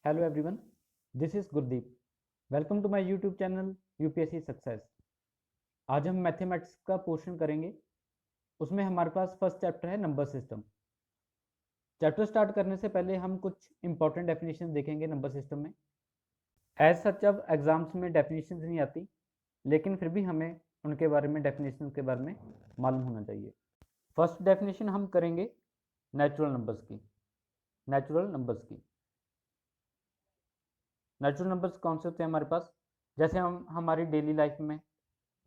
Hello everyone, this is Gurdeep. Welcome to my YouTube channel UPSC Success. आज हम mathematics का portion करेंगे। उसमें हमारे पास फर्स्ट चैप्टर है नंबर सिस्टम। चैप्टर स्टार्ट करने से पहले हम कुछ इंपॉर्टेंट डेफिनेशन देखेंगे नंबर सिस्टम में। एज सच अब एग्जाम्स में डेफिनेशन नहीं आती, लेकिन फिर भी हमें उनके बारे में डेफिनेशन के बारे में मालूम होना चाहिए। फर्स्ट डेफिनेशन हम करेंगे नेचुरल नंबर्स की। नेचुरल नंबर्स कौन से होते हैं हमारे पास? जैसे हम हमारी डेली लाइफ में,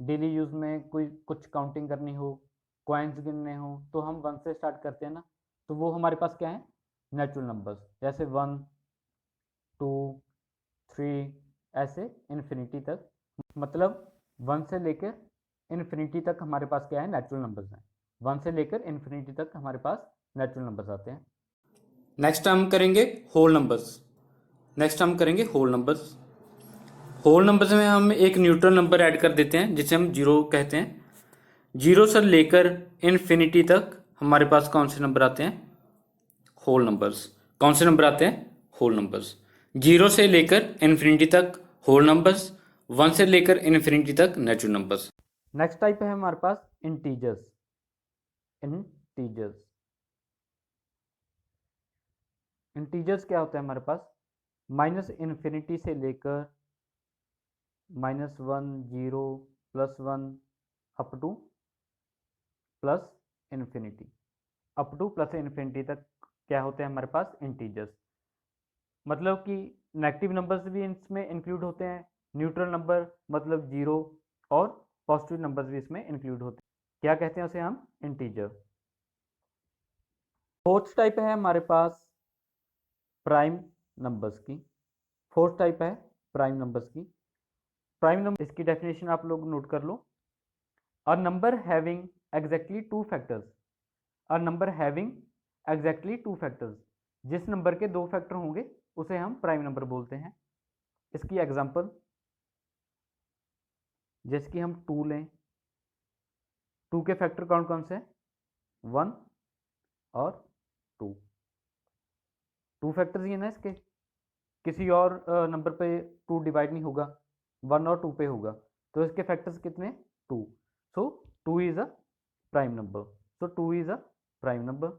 डेली यूज़ में कोई कुछ काउंटिंग करनी हो, कॉइन्स गिनने हो, तो हम 1 से स्टार्ट करते हैं ना, तो वो हमारे पास क्या है? Natural numbers. जैसे 1, 2, 3 ऐसे इन्फिनिटी तक, मतलब 1 से लेकर इन्फिनिटी तक हमारे पास क्या है? नेचुरल नंबर्स हैं। 1 से लेकर इन्फिनिटी तक हमारे पास नेचुरल नंबर्स आते हैं। नेक्स्ट हम करेंगे होल नंबर्स। होल नंबर्स में हम एक न्यूट्रल नंबर ऐड कर देते हैं जिसे हम जीरो कहते हैं। जीरो से लेकर इन्फिनिटी तक हमारे पास कौन से नंबर आते हैं? Whole numbers. कौन से नंबर आते हैं? Whole numbers. जीरो से लेकर इन्फिनिटी तक होल नंबर्स, 1 से लेकर इन्फिनिटी तक नेचुरल नंबर्स। नेक्स्ट टाइप है हमारे पास इंटीजर्स। इंटीजर्स क्या होता है हमारे पास? माइनस इन्फिनिटी से लेकर -1, 0, +1 up to plus infinity, up to plus infinity तक क्या होते हैं हमारे पास? इंटीजर्स। मतलब कि नेगेटिव नंबर्स भी इसमें इंक्लूड होते हैं, न्यूट्रल नंबर मतलब जीरो, और पॉजिटिव नंबर्स भी इसमें इंक्लूड होते हैं। क्या कहते हैं उसे हम? इंटीजर। फोर्थ टाइप है हमारे पास प्राइम नंबर्स की। फोर्थ टाइप है प्राइम नंबर्स की। प्राइम नंबर, इसकी डेफिनेशन आप लोग नोट कर लो। A number having exactly two factors. A number having exactly two factors, जिस नंबर के दो फैक्टर होंगे उसे हम प्राइम नंबर बोलते हैं। इसकी एग्जांपल, जैसे कि हम 2 लें, 2 के फैक्टर कौन कौन से हैं? 1 और 2। 2 फैक्टर्स ही है ना इसके, किसी और नंबर पे 2 डिवाइड नहीं होगा, 1 और 2 पे होगा, तो इसके फैक्टर्स कितने? 2। सो 2 is a prime number. So 2 is a prime number.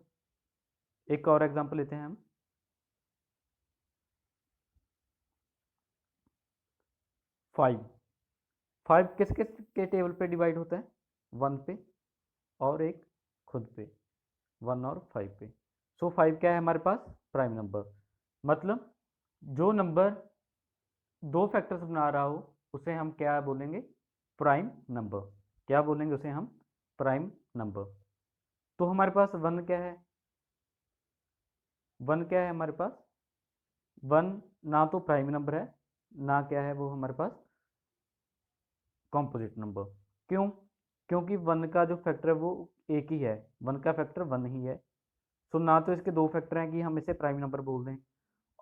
एक और एग्जांपल लेते हैं हम। 5। 5 किस किस के टेबल पे डिवाइड होता है? 1 पे और एक खुद पे, 1 और 5 पे। सो 5 क्या है हमारे पास? Prime number. मतलब जो नंबर दो फैक्टर्स बना रहा हो उसे हम क्या बोलेंगे? Prime number. क्या बोलेंगे उसे हम? Prime number. तो हमारे पास 1 क्या है? 1 क्या है हमारे पास? 1 ना तो प्राइम नंबर है, ना क्या है वो हमारे पास कॉम्पोजिट नंबर। क्यों? क्योंकि 1 का जो फैक्टर है वो एक ही है, 1 का फैक्टर 1 ही है। सो ना तो इसके दो फैक्टर हैं कि हम इसे प्राइम नंबर बोल दें,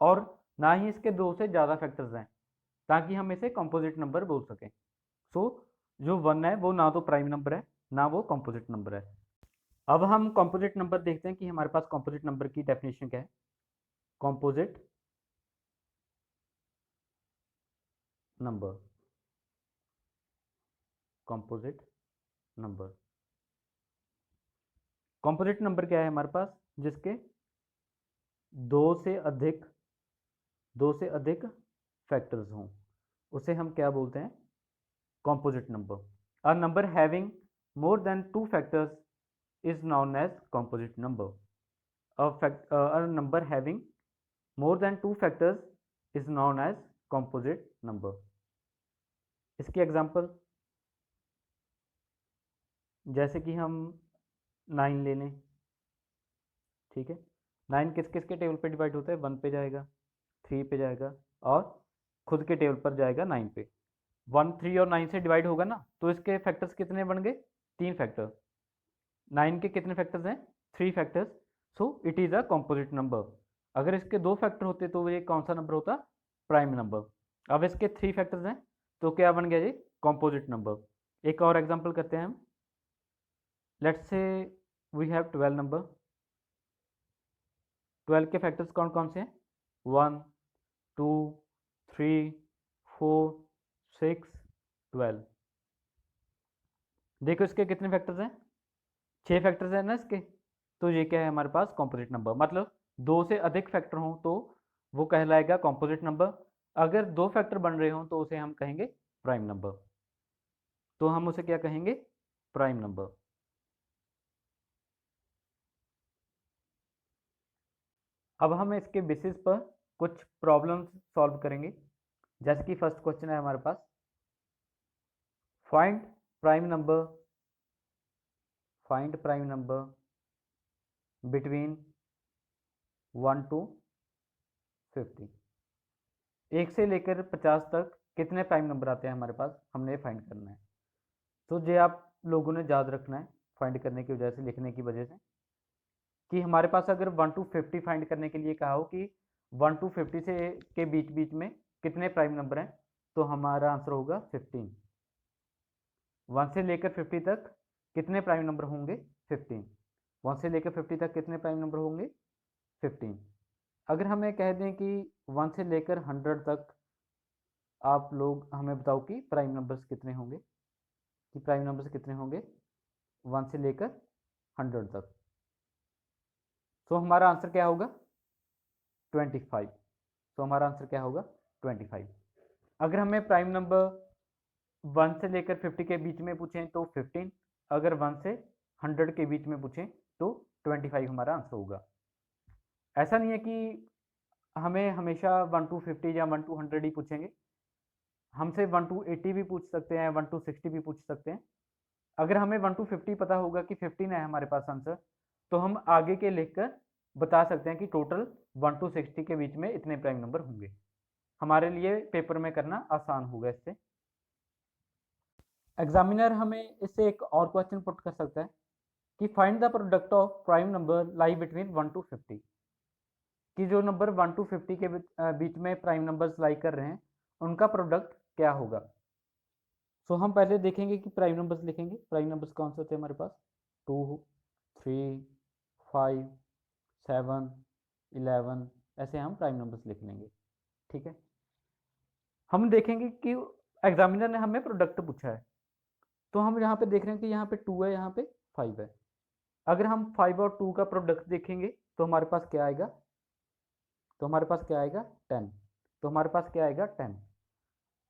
और ना ही इसके दो से ज़्यादा फैक्टर्स हैं ताकि हम इसे कंपोजिट नंबर बोल सकें। सो जो 1 है वो ना तो प्राइम नंबर है, ना वो कंपोजिट नंबर है। अब हम कंपोजिट नंबर देखते हैं कि हमारे पास कंपोजिट नंबर की डेफिनेशन क्या है। Composite number, composite number. Composite number क्या है हमारे पास? जिसके दो से अधिक फैक्टर्स हों उसे हम क्या बोलते हैं? Composite number. A number having more than 2 factors is known as composite number. A number having more than 2 factors is known as composite number. इसकी एग्जांपल, जैसे कि हम 9 ले लें, ठीक है। 9 किस किस के टेबल पे डिवाइड होता है? 1 पे जाएगा, 3 पे जाएगा, और खुद के टेबल पर जाएगा 9 पे। 1, 3 और 9 से डिवाइड होगा ना, तो इसके फैक्टर्स कितने बन गए? 3 फैक्टर। 9 के कितने फैक्टर्स हैं? 3 factors. So it is a composite number. अगर इसके 2 फैक्टर होते तो ये कौन सा नंबर होता? Prime number. अब इसके 3 फैक्टर्स हैं तो क्या बन गया जी? Composite number. एक और एग्जांपल करते हैं हम। Let's say we have 12 number. 12 के फैक्टर्स कौन कौन से हैं? 1, 2, 3, 4, 6, 12। देखो इसके कितने फैक्टर्स हैं, 6 फैक्टर्स हैं ना इसके। तो ये क्या है हमारे पास कॉम्पोजिट नंबर, मतलब 2 से अधिक फैक्टर हों तो वो कहलाएगा कॉम्पोजिट नंबर। अगर 2 फैक्टर बन रहे हों तो उसे हम कहेंगे प्राइम नंबर। तो हम उसे क्या कहेंगे, प्राइम नंबर। अब हम इसके बेसिस पर कुछ प्रॉब्लम्स सॉल्व करेंगे। जैसे कि फर्स्ट क्वेश्चन है हमारे पास, find prime number, find prime number between 1 to 50। 1 से लेकर 50 तक कितने प्राइम नंबर आते हैं हमारे पास, हमने फाइंड करना है। तो ये आप लोगों ने याद रखना है फाइंड करने की वजह से, लिखने की वजह से, कि हमारे पास अगर 1 to 50 फाइंड करने के लिए कहा हो कि 1 to 50 से के बीच बीच में कितने प्राइम नंबर हैं, तो हमारा आंसर होगा 15। 1 से लेकर 50 तक कितने प्राइम नंबर होंगे, 15। 1 से लेकर 50 तक कितने प्राइम नंबर होंगे, 15। अगर हमें कह दें कि 1 से लेकर 100 तक आप लोग हमें बताओ कि प्राइम नंबर्स कितने होंगे, कि प्राइम नंबर्स कितने होंगे 1 से लेकर 100 तक। तो हमारा आंसर क्या होगा, 25। तो हमारा आंसर क्या होगा, 25। अगर हमें प्राइम नंबर 1 से लेकर 50 के बीच में पूछें तो 15, अगर 1 से 100 के बीच में पूछें तो 25 हमारा आंसर होगा। ऐसा नहीं है कि हमें हमेशा 1 to 50 या 1 to 100 ही पूछेंगे, हमसे 1 to 80 भी पूछ सकते हैं, 1 to 60 भी पूछ सकते हैं। अगर हमें 1 to 50 पता होगा कि 15 है हमारे पास आंसर, तो हम आगे के लिखकर बता सकते हैं कि टोटल 1 to 60 के बीच में इतने प्राइम नंबर होंगे। हमारे लिए पेपर में करना आसान होगा इससे। एग्जामिनर हमें इससे एक और क्वेश्चन पुट कर सकता है कि find the product of prime number lie between 1 to 50, कि जो नंबर 1 to 50 के बीच में प्राइम नंबर्स लाई कर रहे हैं उनका प्रोडक्ट क्या होगा। सो हम पहले देखेंगे कि प्राइम नंबर्स लिखेंगे। प्राइम नंबर्स कौन से होते हैं हमारे पास, 2, 3, 5, 7, 11, ऐसे हम प्राइम नंबर्स लिख लेंगे। ठीक है, हम देखेंगे कि एग्जामिनर ने हमें प्रोडक्ट पूछा है, तो हम यहाँ पे देख रहे हैं कि यहाँ पे 2 है, यहाँ पे 5 है। अगर हम 5 और 2 का प्रोडक्ट देखेंगे तो हमारे पास क्या आएगा, तो हमारे पास क्या आएगा 10। तो हमारे पास क्या आएगा 10।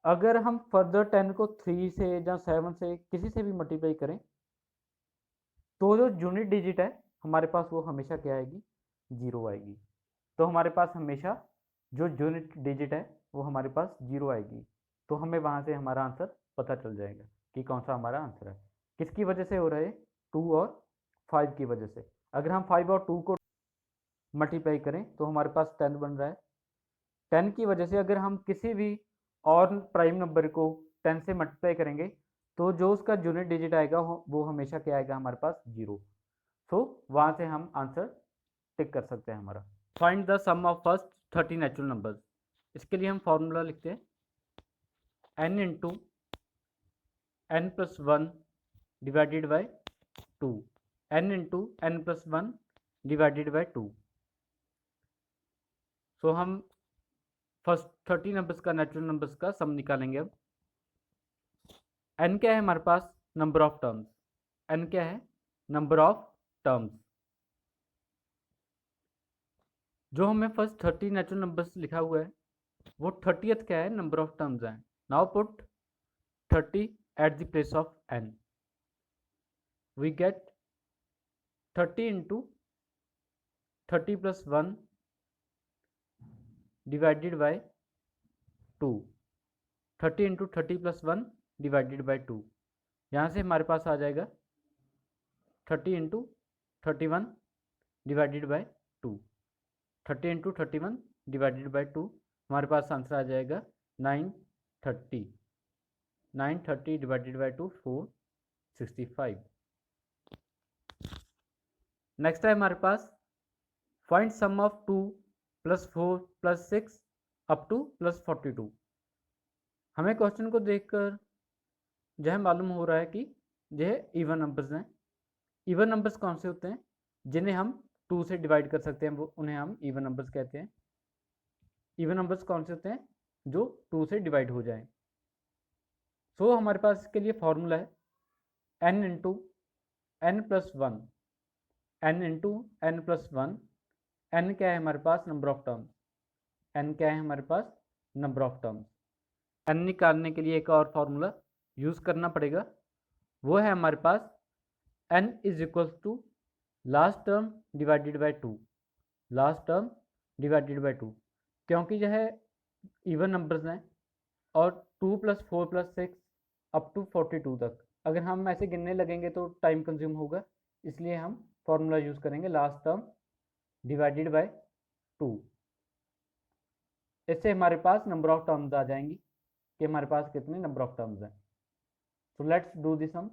अगर हम फर्दर 10 को 3 से या 7 से किसी से भी मल्टीप्लाई करें तो जो यूनिट डिजिट है हमारे पास वो हमेशा क्या आएगी, 0 आएगी। तो हमारे पास हमेशा जो यूनिट डिजिट है वो हमारे पास 0 आएगी। तो हमें वहाँ से हमारा आंसर पता चल जाएगा कि कौन सा हमारा आंसर है। किसकी वजह से हो रहा है, 2 और 5 की वजह से। अगर हम 5 और 2 को मल्टीप्लाई करें तो हमारे पास 10 बन रहा है। 10 की वजह से अगर हम किसी भी और प्राइम नंबर को 10 से मल्टीप्लाई करेंगे तो जो उसका यूनिट डिजिट आएगा वो हमेशा क्या आएगा हमारे पास, 0। सो वहाँ से हम आंसर टिक कर सकते हैं हमारा। Find the sum of first 30 natural numbers. इसके लिए हम फॉर्मूला लिखते हैं n into n plus 1 divided by 2, n into n plus 1 divided by 2। So हम फर्स्ट 30 नंबर्स का नेचुरल नंबर्स का सम निकालेंगे। अब n क्या है हमारे पास, नंबर ऑफ टर्म्स। n क्या है, नंबर ऑफ टर्म्स। जो हमें फर्स्ट 30 नेचुरल नंबर्स लिखा हुआ है वो 30th क्या है, नंबर ऑफ टर्म्स है। Now put 30 at the place of n, we get 30 into 30 plus 1 divided by 2, 30 into 30 plus 1 divided by 2। यहाँ से हमारे पास आ जाएगा 30 into 31 divided by 2, 30 into 31 divided by 2। हमारे पास आंसर आ जाएगा 930, 930 डिवाइडेड बाई 2 465। नेक्स्ट है हमारे पास find sum of 2 plus 4 plus 6 up to plus 42। हमें क्वेश्चन को देखकर यह मालूम हो रहा है कि यह इवन नंबर्स हैं। इवन नंबर्स कौन से होते हैं, जिन्हें हम 2 से डिवाइड कर सकते हैं, वो उन्हें हम इवन नंबर्स कहते हैं। इवन नंबर्स कौन से होते हैं जो 2 से डिवाइड हो जाएं। सो हमारे पास इसके लिए फॉर्मूला है n into n plus one, n into n plus one. n क्या है हमारे पास? Number of terms. n क्या है हमारे पास? Number of terms. n निकालने के लिए एक और फॉर्मूला यूज़ करना पड़ेगा, वो है हमारे पास n is equals to last term divided by two, last term divided by two. क्योंकि यह इवन नंबर्स हैं और 2 + 4 + 6 अप टू 42 तक अगर हम ऐसे गिनने लगेंगे तो टाइम कंज्यूम होगा, इसलिए हम फॉर्मूला यूज़ करेंगे लास्ट टर्म डिवाइडेड बाय 2। इससे हमारे पास नंबर ऑफ टर्म्स आ जाएंगी कि हमारे पास कितने नंबर ऑफ टर्म्स हैं। So let's do this sum.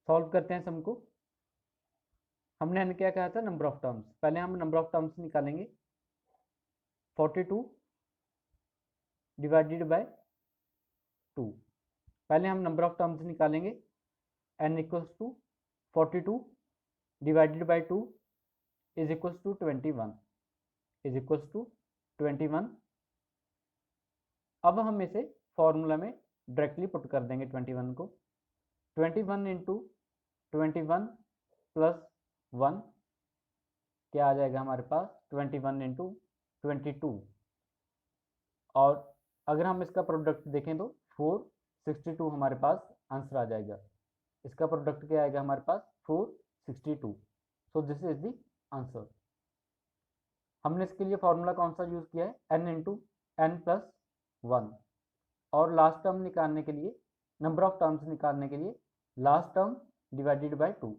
Solve करते हैं सम को। हमने क्या कहा था? Number of terms. पहले हम नंबर ऑफ टर्म्स निकालेंगे। 42 डिवाइडेड बाय 2। पहले हम नंबर ऑफ टर्म्स निकालेंगे। n equals to 42 divided by 2 is equals to 21, is equals to 21। अब हम इसे फॉर्मूला में डायरेक्टली पुट कर देंगे 21 को। 21 इंटू 21 प्लस 1 क्या आ जाएगा हमारे पास? 21 इंटू 22। और अगर हम इसका प्रोडक्ट देखें तो 462 हमारे पास आंसर आ जाएगा। इसका प्रोडक्ट क्या आएगा हमारे पास? 462। सो दिस इज द आंसर। हमने इसके लिए फॉर्मूला कौन सा यूज़ किया है? n into n plus one. और लास्ट टर्म निकालने के लिए, नंबर ऑफ टर्म्स निकालने के लिए last term divided by 2,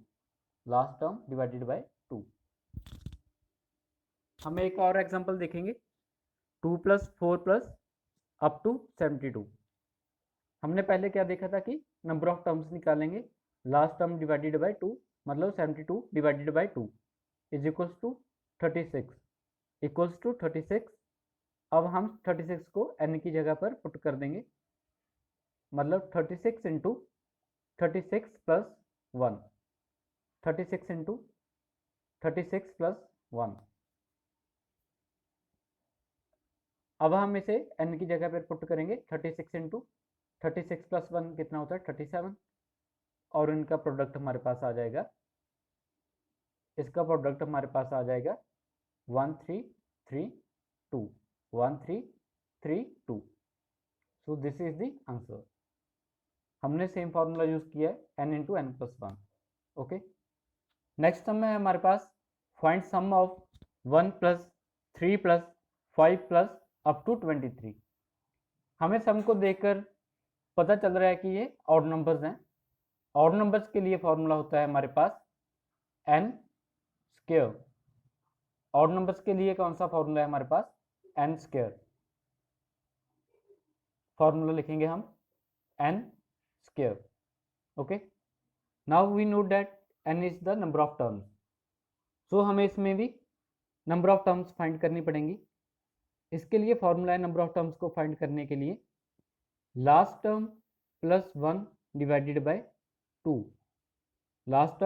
last term divided by 2। हम एक और एग्जांपल देखेंगे। 2 + 4 + अप टू 72। हमने पहले क्या देखा था कि नंबर ऑफ टर्म्स निकालेंगे, लास्ट टर्म डिवाइडेड बाय 2, मतलब 72 divided by 2 is equals to 36, equals to 36। अब हम 36 को n की जगह पर पुट कर देंगे, मतलब 36 इंटू 36 प्लस 1, 36 इंटू 36 प्लस 1। अब हम इसे n की जगह पर पुट करेंगे। 36 इंटू 36 प्लस 1 कितना होता है? 37। और इनका प्रोडक्ट हमारे पास आ जाएगा, इसका प्रोडक्ट हमारे पास आ जाएगा 1332, 1332। So this is the answer. हमने सेम फार्मूला यूज किया है n into n plus one. Okay, next sum है हमारे पास find sum of 1 + 3 + 5 + up to 23। हमें सम को देखकर पता चल रहा है कि ये ऑड नंबर्स हैं। ऑड नंबर्स के लिए फॉर्मूला होता है हमारे पास n स्क्वायर। ऑड नंबर्स के लिए कौन सा फॉर्मूला है हमारे पास? n square. फॉर्मूला लिखेंगे हम n square. Okay, now we know that n is the number of terms. So हमें इसमें भी नंबर ऑफ टर्म्स फाइंड करनी पड़ेंगी। इसके लिए फॉर्मूला है नंबर ऑफ टर्म्स को फाइंड करने के लिए last term plus 1 divided by 2, last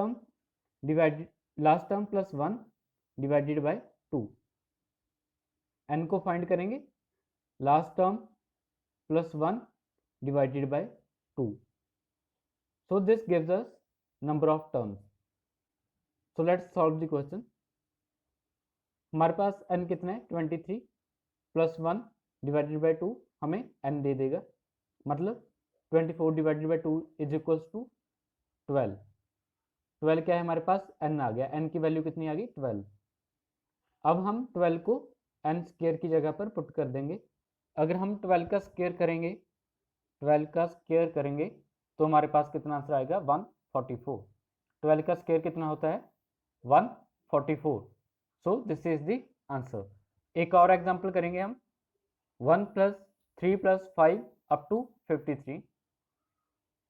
term plus 1 divided by 2। n को फाइंड करेंगे, last term plus 1 divided by 2। So this gives us number of terms. So let's solve the question. हमारे पास n कितना है? 23 plus 1 divided by 2 हमें n दे देगा, मतलब 24 divided by 2 is equals to 12। 12 क्या है हमारे पास? n आ गया। n की वैल्यू कितनी आ गई? 12। अब हम 12 को n स्क्वायर की जगह पर पुट कर देंगे। अगर हम 12 का स्क्वायर करेंगे, 12 का स्क्वायर करेंगे तो हमारे पास कितना आंसर आएगा? 144। 12 का स्क्वायर कितना होता है? 144। सो दिस इज द आंसर। एक और एग्जांपल करेंगे हम। 1 + 3 + 5 अप टू 53।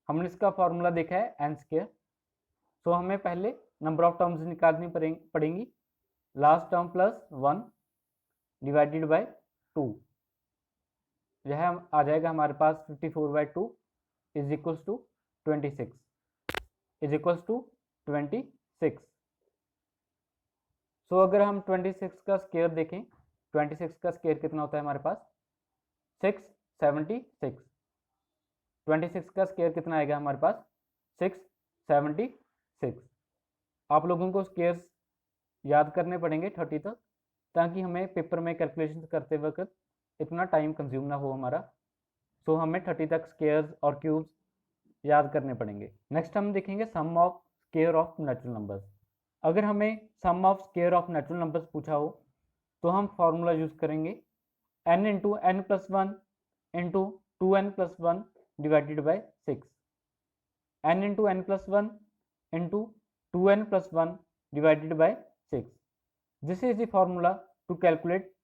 हमने इसका फॉर्मूला देखा है n स्क्वायर। सो हमें पहले नंबर ऑफ टर्म्स निकालनी पड़ेंगी। Last term plus 1 divided by 2, यह आ जाएगा हमारे पास 54/2 is equals to 26 is equals to 26। So अगर हम 26 का स्क्वायर देखें, 26 का स्क्वायर कितना होता है हमारे पास 676। 26 का स्क्वायर कितना आएगा हमारे पास 676। आप लोगों को स्क्वायर्स याद करने पड़ेंगे 30 तक, ताकि हमें पेपर में कैलकुलेशन करते वक्त इतना टाइम कंज्यूम ना हो हमारा। सो हमें 30 तक स्क्वायर्स और क्यूब्स याद करने पड़ेंगे। नेक्स्ट हम देखेंगे sum of square of natural numbers. अगर हमें sum of square of natural numbers पूछा हो तो हम फॉर्मूला यूज करेंगे n into n plus one into 2n plus one divided by 6। n into n plus one into 2n plus one divided by 6। This is the formula to calculate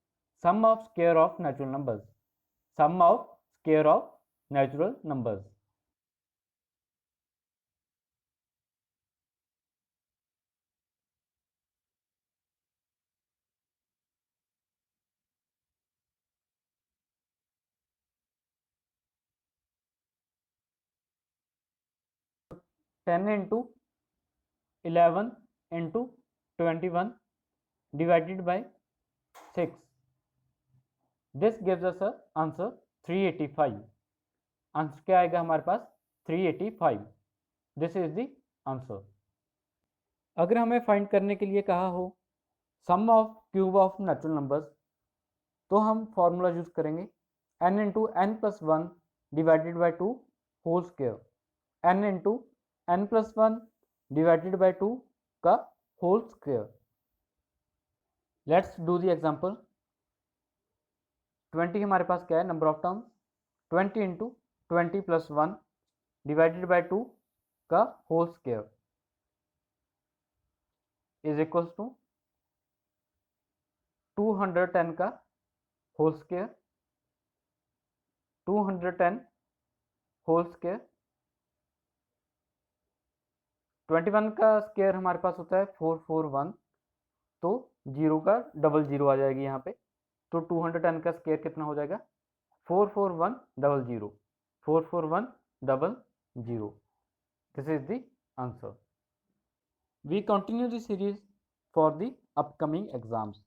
sum of square of natural numbers. Sum of square of natural numbers. Ten into 11 into 21 divided by 6। This gives us answer 385। Answer क्या आएगा हमारे पास 385। This is the answer. अगर हमें find करने के लिए कहा हो sum of cube of natural numbers तो हम फॉर्मूला यूज करेंगे n into n plus one divided by two whole square. n into n plus one divided by two का whole square. Let's do the example. 20 हमारे पास क्या है number of terms, 20 into 20 plus one divided by two का whole square is equals to 210 का whole square, 210 whole square. 21 का square हमारे पास होता है 441, तो जीरो का डबल जीरो आ जाएगी यहाँ पे, तो 210 का स्क्वायर कितना हो जाएगा 44100, 44100। This is the answer. We continue the series for the upcoming exams.